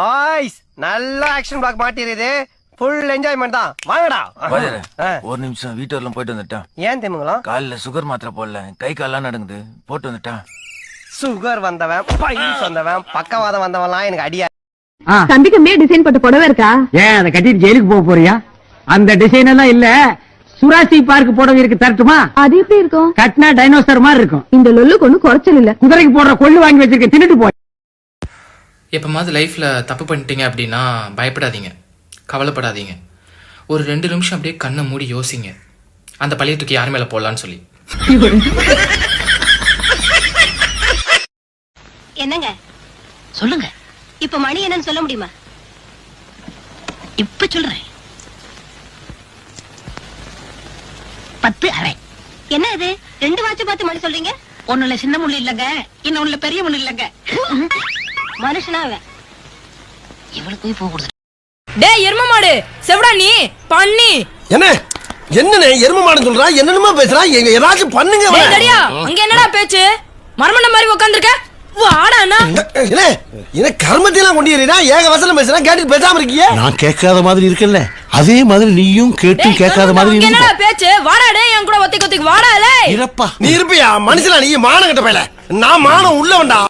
ஆய்ஸ் நல்ல action block மாட்டிருது. Full enjoyment தான். வாங்கடா. ஒரு நிமிஷம் வீட்டுல போயிட்டு வந்துட்டேன். ஏன் தெரியுங்களா? காலைல சுகர் மாத்திரை போடல, கை கால்லாம் நடங்குது, போட்டு வந்துட்டேன். சுகர் வந்தவன், பைல்ஸ் வந்தவன், பக்கவாதம் வந்தவன்லாம் எனக்கு அடியா. தம்பிக்கு மே டிசைன் போட்ட புடவை இருக்கா? ஏன் அதை கட்டிட்டு ஜெயிலுக்கு போக போறியா? அந்த டிசைன் எல்லாம் இல்ல, சுராசி பார்க் புடவை இருக்கு, தரட்டுமா? அது எப்படி இருக்கும்? கட்டினா டைனோசர் மாதிரி இருக்கும். இந்த லொல்லுக்கு ஒண்ணு குறைச்சல் இல்ல. குதிரைக்கு போடுற கொள்ளு வாங்கி வச்சிருக்க, தின்னுட்டு போய். எப்பமாவது லைஃப்ல தப்பு பண்ணிட்டீங்க அப்படின்னா பயப்படாதீங்க, கவலைப்படாதீங்க. ஒரு 2 நிமிஷம் அப்படியே கண்ணை மூடி யோசிங்க, அந்த பழைய தூக்கி யார் மேல போடலான்னு சொல்லி. என்னங்க சொல்லுங்க. இப்ப மணி என்னன்னு சொல்ல முடியுமா? இப்ப சொல்றேன். 10:30. என்ன இது 2 வாட்ச் பார்த்து மணி சொல்றீங்க? ஒண்ணுல சின்ன முள்ளு இல்லங்க, இன்னொன்னுல பெரிய முள்ளு இல்லங்க. மனுஷனா அவன்? இவளுக்கு போய் போக கொடுத்து. டேய் எரும மாடு, செவடா நீ பண்ணி. என்னண்ணே எரும மாடுன்னு சொல்றா? என்னென்னமா பேசுறா? எங்க ஏதாச்சும் பண்ணுங்க. டேய் தடியா, அங்க என்னடா பேச்சு? மர்மண்ட மாதிரி உட்கார்ந்திருக்க. வாடா அண்ணா. என்ன கர்மத்தையெல்லாம் கொண்டு ஏறினா ஏக வசனம் பேசுறா, கேட்டு பேசாம இருக்கீங்க? நான் கேட்காத மாதிரி இருக்கல்ல, அதே மாதிரி நீயும் கேட்டு கேட்காத மாதிரி இருக்கு. என்னடா பேச்சு? வாடா டேய், என் கூட ஒத்திக்கு வாடா. இருப்பா. நீ இருப்பியா? மனுஷனா நீ? மானம் கட்ட பயல. நான் மானம் உள்ளவன்டா.